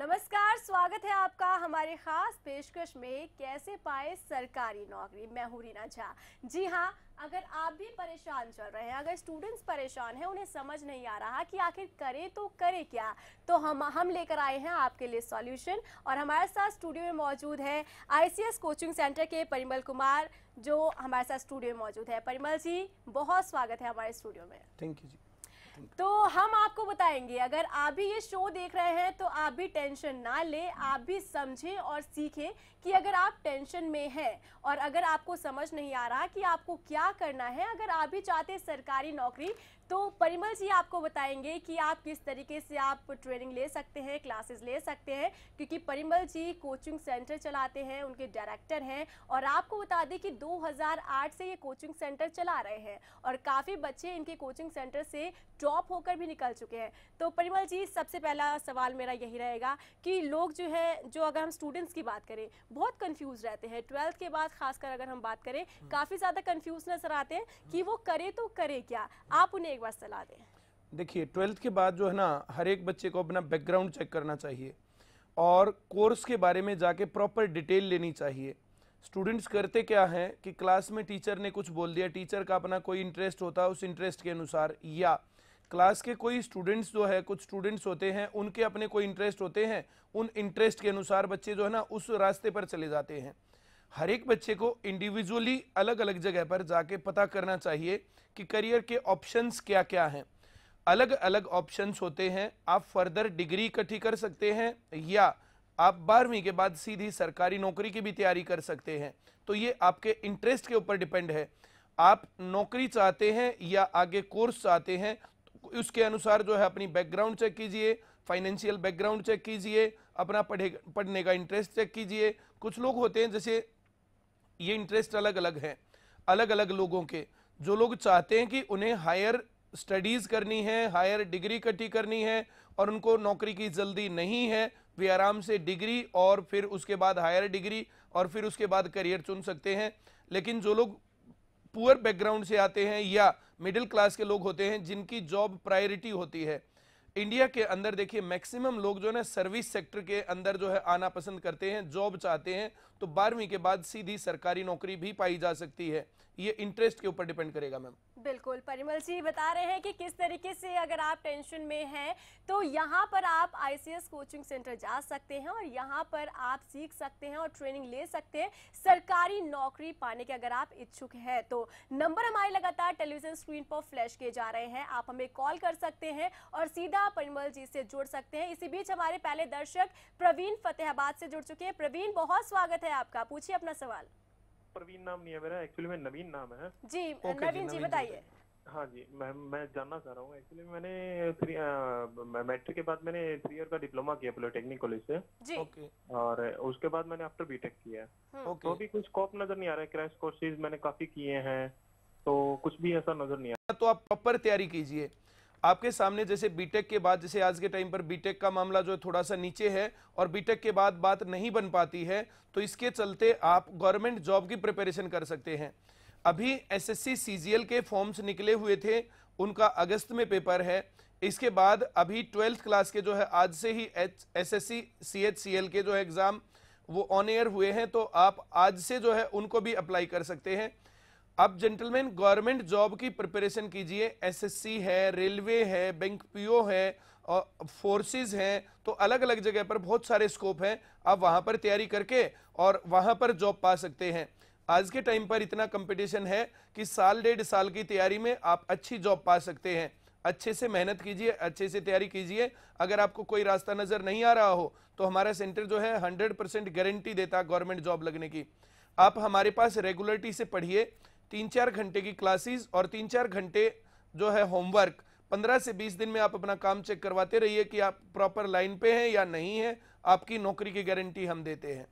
नमस्कार, स्वागत है आपका हमारे खास पेशकश में कैसे पाए सरकारी नौकरी। मैं हूं रीना झा। जी हाँ, अगर आप भी परेशान चल रहे हैं, अगर स्टूडेंट्स परेशान हैं, उन्हें समझ नहीं आ रहा कि आखिर करे तो करे क्या, तो हम लेकर आए हैं आपके लिए सॉल्यूशन। और हमारे साथ स्टूडियो में मौजूद है आईसीएस कोचिंग सेंटर के परिमल कुमार, जो हमारे साथ स्टूडियो में मौजूद है। परिमल जी, बहुत स्वागत है हमारे स्टूडियो में। थैंक यू जी। तो हम आपको बताएंगे, अगर आप भी ये शो देख रहे हैं तो आप भी टेंशन ना ले, आप भी समझें और सीखें कि अगर आप टेंशन में हैं और अगर आपको समझ नहीं आ रहा कि आपको क्या करना है, अगर आप भी चाहते हैं सरकारी नौकरी, तो परिमल जी आपको बताएंगे कि आप किस तरीके से आप ट्रेनिंग ले सकते हैं, क्लासेस ले सकते हैं, क्योंकि परिमल जी कोचिंग सेंटर चलाते हैं, उनके डायरेक्टर हैं। और आपको बता दें कि 2008 से ये कोचिंग सेंटर चला रहे हैं और काफ़ी बच्चे इनके कोचिंग सेंटर से ड्रॉप होकर भी निकल चुके हैं। तो परिमल जी, सबसे पहला सवाल मेरा यही रहेगा कि लोग जो अगर हम स्टूडेंट्स की बात करें, बहुत कंफ्यूज रहते हैं। 12th के बाद खासकर अगर हम बात करें, काफ़ी ज़्यादा कंफ्यूज नजर आते हैं कि वो करे तो करे क्या। आप उन्हें एक बार सलाह दें। देखिए, 12th के बाद जो है ना, हर एक बच्चे को अपना बैकग्राउंड चेक करना चाहिए और कोर्स के बारे में जाके प्रॉपर डिटेल लेनी चाहिए। स्टूडेंट्स करते क्या हैं कि क्लास में टीचर ने कुछ बोल दिया, टीचर का अपना कोई इंटरेस्ट होता है, उस इंटरेस्ट के अनुसार, या क्लास के कोई स्टूडेंट्स जो है, कुछ स्टूडेंट्स होते हैं उनके अपने कोई इंटरेस्ट होते हैं, उन इंटरेस्ट के अनुसार बच्चे जो है ना उस रास्ते पर चले जाते हैं। हर एक बच्चे को इंडिविजुअली अलग अलग जगह पर जाके पता करना चाहिए कि करियर के ऑप्शंस क्या क्या हैं। अलग अलग ऑप्शंस होते हैं। आप फर्दर डिग्री इकट्ठी कर सकते हैं या आप 12वीं के बाद सीधी सरकारी नौकरी की भी तैयारी कर सकते हैं। तो ये आपके इंटरेस्ट के ऊपर डिपेंड है। आप नौकरी चाहते हैं या आगे कोर्स चाहते हैं, तो उसके अनुसार जो है अपनी बैकग्राउंड चेक कीजिए, फाइनेंशियल बैकग्राउंड चेक कीजिए, अपना पढ़ने का इंटरेस्ट चेक कीजिए। कुछ लोग होते हैं, जैसे ये इंटरेस्ट अलग अलग हैं अलग अलग लोगों के। जो लोग चाहते हैं कि उन्हें हायर स्टडीज़ करनी है, हायर डिग्री इकट्ठी करनी है और उनको नौकरी की जल्दी नहीं है, वे आराम से डिग्री और फिर उसके बाद हायर डिग्री और फिर उसके बाद करियर चुन सकते हैं। लेकिन जो लोग पुअर बैकग्राउंड से आते हैं या मिडिल क्लास के लोग होते हैं, जिनकी जॉब प्रायोरिटी होती है, इंडिया के अंदर देखिए मैक्सिमम लोग जो है ना सर्विस सेक्टर के अंदर जो है आना पसंद करते हैं, जॉब चाहते हैं, तो 12वीं के बाद सीधी सरकारी नौकरी भी पाई जा सकती है। ये इंटरेस्ट के ऊपर डिपेंड करेगा मैम। बिल्कुल, परिमल जी बता रहे हैं कि किस तरीके से अगर आप टेंशन में हैं तो यहाँ पर आप आईसीएस कोचिंग सेंटर जा सकते हैं और यहाँ पर आप सीख सकते हैं और ट्रेनिंग ले सकते हैं सरकारी नौकरी पाने के। अगर आप इच्छुक हैं तो नंबर हमारे लगातार टेलीविजन स्क्रीन पर फ्लैश किए जा रहे हैं, आप हमें कॉल कर सकते हैं और सीधा परिमल जी से जुड़ सकते हैं। इसी बीच हमारे पहले दर्शक प्रवीण फतेहाबाद से जुड़ चुके हैं। प्रवीण, बहुत स्वागत है आपका, पूछिए अपना सवाल। प्रवीण नाम नहीं है मेरा, एक्चुअली में नवीन नाम है जी। नवीन जी बताइए। हाँ जी, मैं जानना चाह रहा हूँ। एक्चुअली मैंने मैट्रिक के बाद मैंने 3 ईयर का डिप्लोमा किया पॉलिटेक्निक कॉलेज से जी। और उसके बाद मैंने आफ्टर बीटेक किया है। तो अभी कुछ स्कोप नजर नहीं आ रहा है। क्रैश कोर्सेज मैंने काफी किए हैं, तो कुछ भी ऐसा नजर नहीं आ रहा। तो आप प्रॉपर तैयारी कीजिए। आपके सामने जैसे बीटेक के बाद, जैसे आज के टाइम पर बीटेक का मामला जो है थोड़ा सा नीचे है और बीटेक के बाद बात नहीं बन पाती है, तो इसके चलते आप गवर्नमेंट जॉब की प्रिपरेशन कर सकते हैं। अभी एसएससी सीजीएल के फॉर्म्स निकले हुए थे, उनका अगस्त में पेपर है। इसके बाद अभी 12th क्लास के जो है आज से ही एसएससी सीएचसीएल के जो है एग्जाम वो ऑन एयर हुए हैं, तो आप आज से जो है उनको भी अप्लाई कर सकते हैं। अब जेंटलमैन, गवर्नमेंट जॉब की प्रिपरेशन कीजिए। एसएससी है, रेलवे है, बैंक पीओ है और फोर्सेस हैं, तो अलग अलग जगह पर बहुत सारे स्कोप हैं। आप वहां पर तैयारी करके और वहां पर जॉब पा सकते हैं। आज के टाइम पर इतना कंपटीशन है कि साल 1.5 साल की तैयारी में आप अच्छी जॉब पा सकते हैं। अच्छे से मेहनत कीजिए, अच्छे से तैयारी कीजिए। अगर आपको कोई रास्ता नजर नहीं आ रहा हो तो हमारा सेंटर जो है 100% गारंटी देता है गवर्नमेंट जॉब लगने की। आप हमारे पास रेगुलरिटी से पढ़िए, 3-4 घंटे की क्लासेस और 3-4 घंटे जो है होमवर्क, 15 से 20 दिन में आप अपना काम चेक करवाते रहिए कि आप प्रॉपर लाइन पे हैं या नहीं है। आपकी नौकरी की गारंटी हम देते हैं।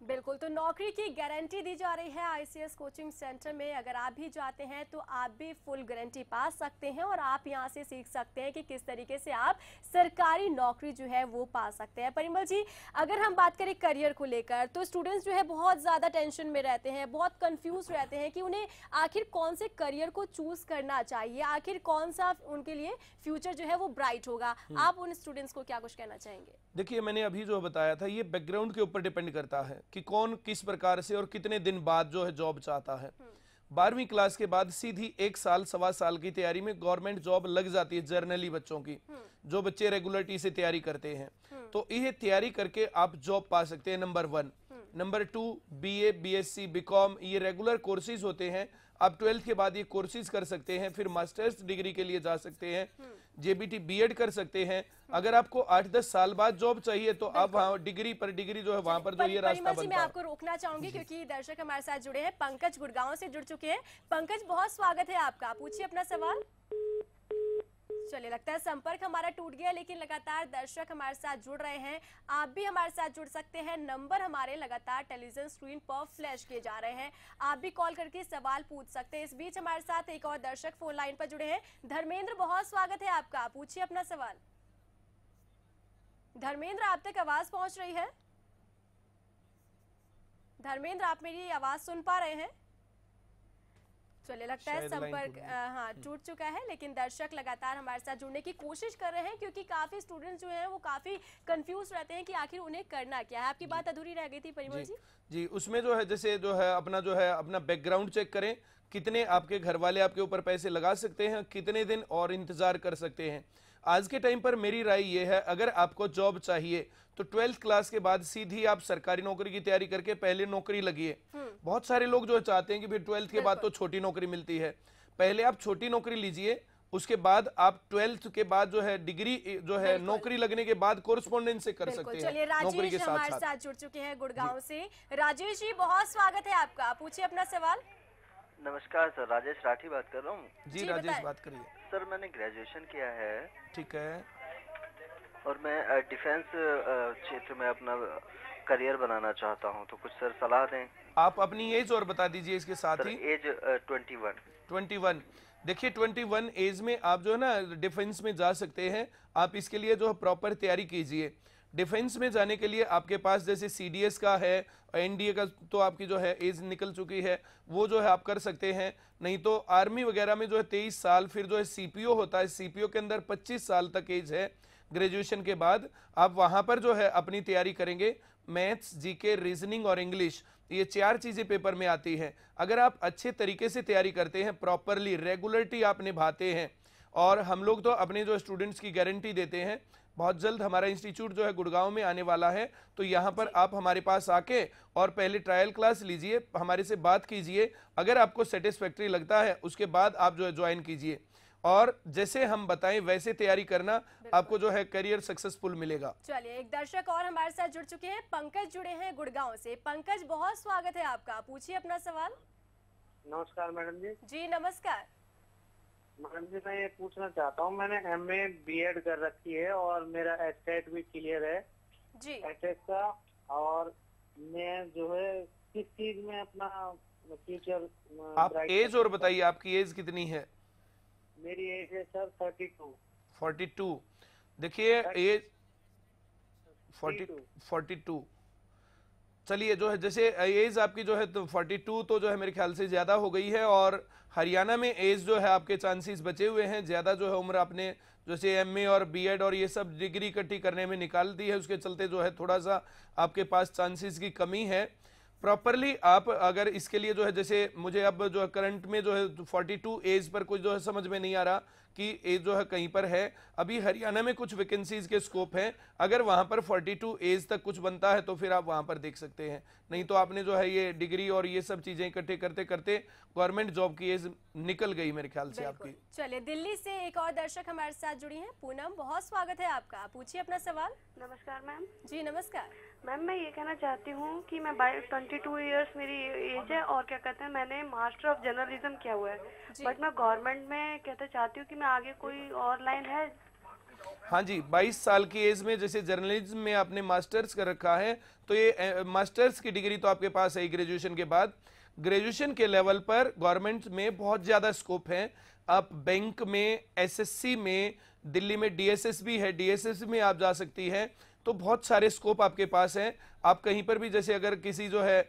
बिल्कुल, तो नौकरी की गारंटी दी जा रही है आईसीएस कोचिंग सेंटर में। अगर आप भी जाते हैं तो आप भी फुल गारंटी पा सकते हैं और आप यहां से सीख सकते हैं कि किस तरीके से आप सरकारी नौकरी जो है वो पा सकते हैं। परिमल जी, अगर हम बात करें करियर को लेकर, तो स्टूडेंट्स जो है बहुत ज़्यादा टेंशन में रहते हैं, बहुत कन्फ्यूज रहते हैं कि उन्हें आखिर कौन से करियर को चूज़ करना चाहिए, आखिर कौन सा उनके लिए फ्यूचर जो है वो ब्राइट होगा। आप उन स्टूडेंट्स को क्या कुछ कहना चाहेंगे? देखिए, मैंने अभी जो बताया था ये बैकग्राउंड के ऊपर डिपेंड करता है कि कौन किस प्रकार से और कितने दिन बाद जो है जॉब चाहता है। 12वीं क्लास के बाद सीधी 1 साल सवा साल की तैयारी में गवर्नमेंट जॉब लग जाती है जर्नली बच्चों की, जो बच्चे रेगुलरिटी से तैयारी करते हैं। तो ये तैयारी करके आप जॉब पा सकते हैं, number 1। Number 2, BA, BSc, BCom, ये रेगुलर कोर्सेज होते हैं। आप 12th के बाद ये कोर्सेज कर सकते हैं, फिर मास्टर्स डिग्री के लिए जा सकते हैं, जेबीटी बीएड कर सकते हैं। अगर आपको 8-10 साल बाद जॉब चाहिए तो आप वहाँ डिग्री पर डिग्री जो है वहाँ पर जो ये रास्ता बनता है। मैं आपको रोकना चाहूंगी क्योंकि दर्शक हमारे साथ जुड़े हैं। पंकज गुड़गांव से जुड़ चुके हैं। पंकज, बहुत स्वागत है आपका, पूछिए अपना सवाल। चलिए, लगता है संपर्क हमारा टूट गया, लेकिन लगातार दर्शक हमारे साथ जुड़ रहे हैं। आप भी हमारे साथ जुड़ सकते हैं। नंबर हमारे लगातार टेलीविजन स्क्रीन पर फ्लैश किए जा रहे हैं, आप भी कॉल करके सवाल पूछ सकते हैं। इस बीच हमारे साथ एक और दर्शक फोन लाइन पर जुड़े हैं। धर्मेंद्र, बहुत स्वागत है आपका, पूछिए अपना सवाल। धर्मेंद्र, आप तक आवाज पहुंच रही है? धर्मेंद्र, आप मेरी आवाज सुन पा रहे हैं? चलिए, लगता है संपर्क टूट चुका है, लेकिन दर्शक लगातार हमारे साथ जुड़ने की कोशिश कर रहे हैं क्योंकि काफी स्टूडेंट्स जो हैं वो काफी कंफ्यूज रहते हैं कि आखिर उन्हें करना क्या है। आपकी बात अधूरी रह गई थी परिमल जी। जी, उसमें जो है जैसे जो है अपना बैकग्राउंड चेक करें, कितने आपके घर वाले आपके ऊपर पैसे लगा सकते हैं, कितने दिन और इंतजार कर सकते हैं। आज के टाइम पर मेरी राय ये है, अगर आपको जॉब चाहिए तो 12th क्लास के बाद सीधी आप सरकारी नौकरी की तैयारी करके पहले नौकरी लगिए। बहुत सारे लोग जो चाहते हैं कि फिर 12th के बाद तो छोटी नौकरी मिलती है, पहले आप छोटी नौकरी लीजिए, उसके बाद आप 12th के बाद जो है डिग्री जो है नौकरी लगने के बाद कोरस्पोंडेंस से कर सकते हैं। चलिए, राजेश हमारे साथ जुड़ चुके हैं गुड़गांव से। राजेश जी, बहुत स्वागत है आपका, पूछिए अपना सवाल। नमस्कार सर, राजेश राठी बात कर रहा हूँ। जी राजेश, बात करिए। सर, मैंने ग्रेजुएशन किया है। ठीक है। और मैं डिफेंस क्षेत्र में अपना करियर बनाना चाहता हूँ, तो कुछ सर सलाह दें। आप अपनी एज और बता दीजिए इसके साथ ही। एज 21। देखिए, 21 एज में आप जो है ना डिफेंस में जा सकते हैं। आप इसके लिए जो है प्रॉपर तैयारी कीजिए। डिफेंस में जाने के लिए आपके पास जैसे सीडीएस का है, एनडीए का, तो आपकी जो है एज निकल चुकी है, वो जो है आप कर सकते हैं। नहीं तो आर्मी वगैरह में जो है 23 साल, फिर जो है सीपीओ होता है, सीपीओ के अंदर 25 साल तक एज है ग्रेजुएशन के बाद। आप वहां पर जो है अपनी तैयारी करेंगे। मैथ्स, जीके, रीजनिंग और इंग्लिश, ये 4 चीजें पेपर में आती हैं। अगर आप अच्छे तरीके से तैयारी करते हैं, प्रॉपरली रेगुलरिटी आप निभाते हैं, और हम लोग तो अपने जो स्टूडेंट्स की गारंटी देते हैं, बहुत जल्द हमारा इंस्टीट्यूट जो है गुड़गांव में आने वाला है, तो यहाँ पर आप हमारे पास आके और पहले ट्रायल क्लास लीजिए, हमारे से बात कीजिए। अगर आपको सेटिस्फैक्ट्री लगता है उसके बाद आप जो है ज्वाइन कीजिए, और जैसे हम बताएं वैसे तैयारी करना, आपको जो है करियर सक्सेसफुल मिलेगा। चलिए, एक दर्शक और हमारे साथ जुड़ चुके हैं। पंकज जुड़े हैं गुड़गांव से। पंकज, बहुत स्वागत है आपका, पूछिए अपना सवाल। नमस्कार मैडम जी। जी नमस्कार। मैडम जी, मैं ये पूछना चाहता हूँ, मैंने एमए बीएड कर रखी है और मेरा एचटेट भी क्लियर है जी एचटेट का, और मैं जो है किस चीज में अपना फ्यूचर। आप एज और बताइए, आपकी एज कितनी है? मेरी एज है सर 42। देखिए, एज 42। चलिए, जो है जैसे एज आपकी जो है तो 42 तो जो है मेरे ख्याल से ज्यादा हो गई है, और हरियाणा में एज जो है आपके चांसेस बचे हुए हैं ज्यादा। जो है उम्र आपने जैसे एमए और बीएड और ये सब डिग्री इकट्ठी करने में निकाल दी है, उसके चलते जो है थोड़ा सा आपके पास चांसेस की कमी है। प्रॉपरली आप अगर इसके लिए जो है, जैसे मुझे अब जो है करंट में जो है 42 एज पर कुछ जो है समझ में नहीं आ रहा कि एज जो है कहीं पर है। अभी हरियाणा में कुछ वैकेंसीज के स्कोप हैं, अगर वहां पर 42 एज तक कुछ बनता है तो फिर आप वहां पर देख सकते हैं। नहीं तो आपने जो है ये डिग्री और ये सब चीजें इकट्ठे करते करते गवर्नमेंट जॉब की एज निकल गई मेरे ख्याल से आपकी। चलिए, दिल्ली से एक और दर्शक हमारे साथ जुड़ी हैं। पूनम, बहुत स्वागत है आपका, पूछिए अपना सवाल। नमस्कार मैम। जी नमस्कार मैम, मैं ये कहना चाहती हूँ कि मैं 22 ईयर्स मेरी एज है, और क्या कहते हैं मैंने मास्टर ऑफ जर्नलिज्म किया हुआ है, बट मैं गवर्नमेंट में कहते चाहती हूँ कि मैं आगे कोई और लाइन है। हाँ जी, 22 साल की एज में जैसे जर्नलिज्म में आपने मास्टर्स कर रखा है, तो ये मास्टर्स की डिग्री तो आपके पास है ग्रेजुएशन के बाद। ग्रेजुएशन के लेवल पर गवर्नमेंट में बहुत ज्यादा स्कोप है। आप बैंक में, एसएससी में, दिल्ली में डीएसएस भी है, डीएसएस में आप जा सकती हैं। तो बहुत सारे स्कोप आपके पास हैं। आप कहीं पर भी जैसे अगर किसी जो है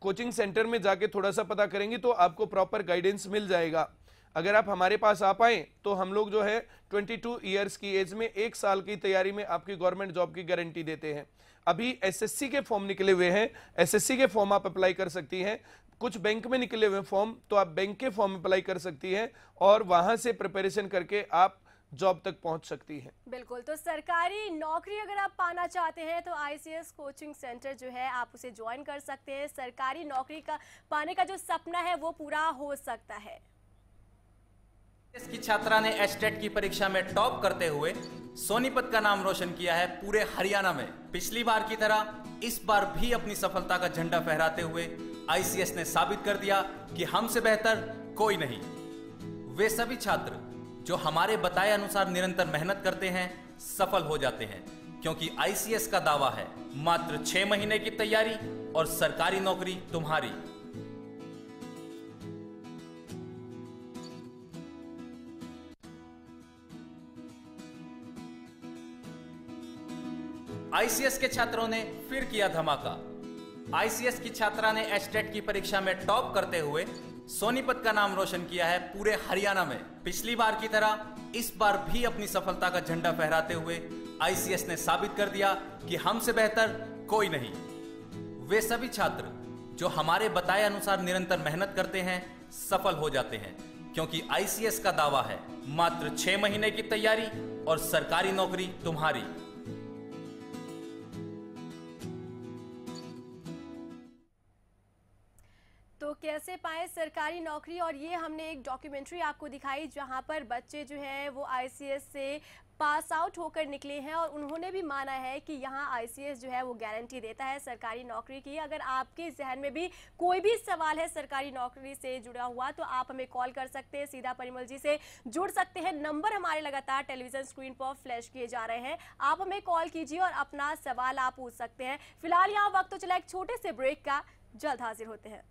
कोचिंग सेंटर में जाके थोड़ा सा पता करेंगे तो आपको प्रॉपर गाइडेंस मिल जाएगा। अगर आप हमारे पास आ पाएँ तो हम लोग जो है 22 ईयर्स की एज में 1 साल की तैयारी में आपकी गवर्नमेंट जॉब की गारंटी देते हैं। अभी एसएससी के फॉर्म निकले हुए हैं, एसएससी के फॉर्म आप अप्लाई कर सकती हैं। कुछ बैंक में निकले हुए फॉर्म, तो आप बैंक के फॉर्म अप्लाई कर सकती हैं और वहां से प्रिपरेशन करके आप जॉब तक पहुंच सकती हैं। बिल्कुल, तो सरकारी नौकरी अगर आप पाना चाहते हैं तो आईसीएस कोचिंग सेंटर जो है आप उसे ज्वाइन कर सकते हैं। सरकारी नौकरी का पाने का जो सपना है वो पूरा हो सकता है। इसकी छात्रा ने एचटेट की परीक्षा में टॉप करते हुए सोनीपत का नाम रोशन किया है पूरे हरियाणा में। पिछली बार की तरह इस बार भी अपनी सफलता का झंडा फहराते हुए आईसीएस ने साबित कर दिया कि हमसे बेहतर कोई नहीं। वे सभी छात्र जो हमारे बताए अनुसार निरंतर मेहनत करते हैं सफल हो जाते हैं, क्योंकि आईसीएस का दावा है मात्र 6 महीने की तैयारी और सरकारी नौकरी तुम्हारी। आईसीएस के छात्रों ने फिर किया धमाका। आईसीएस की छात्रा ने एचटेट की परीक्षा में टॉप करते हुए सोनीपत का नाम रोशन किया है पूरे हरियाणा में। पिछली बार की तरह इस बार भी अपनी सफलता का झंडा फहराते हुए आईसीएस ने साबित कर दिया कि हमसे बेहतर कोई नहीं। वे सभी छात्र जो हमारे बताए अनुसार निरंतर मेहनत करते हैं सफल हो जाते हैं, क्योंकि आईसीएस का दावा है मात्र 6 महीने की तैयारी और सरकारी नौकरी तुम्हारी। तो कैसे पाए सरकारी नौकरी, और ये हमने एक डॉक्यूमेंट्री आपको दिखाई जहां पर बच्चे जो है वो आईसीएस से पास आउट होकर निकले हैं और उन्होंने भी माना है कि यहाँ आईसीएस जो है वो गारंटी देता है सरकारी नौकरी की। अगर आपके जहन में भी कोई भी सवाल है सरकारी नौकरी से जुड़ा हुआ तो आप हमें कॉल कर सकते हैं, सीधा परिमल जी से जुड़ सकते हैं। नंबर हमारे लगातार टेलीविजन स्क्रीन पर फ्लैश किए जा रहे हैं, आप हमें कॉल कीजिए और अपना सवाल आप पूछ सकते हैं। फिलहाल यहाँ वक्त तो चला एक छोटे से ब्रेक का, जल्द हाजिर होते हैं।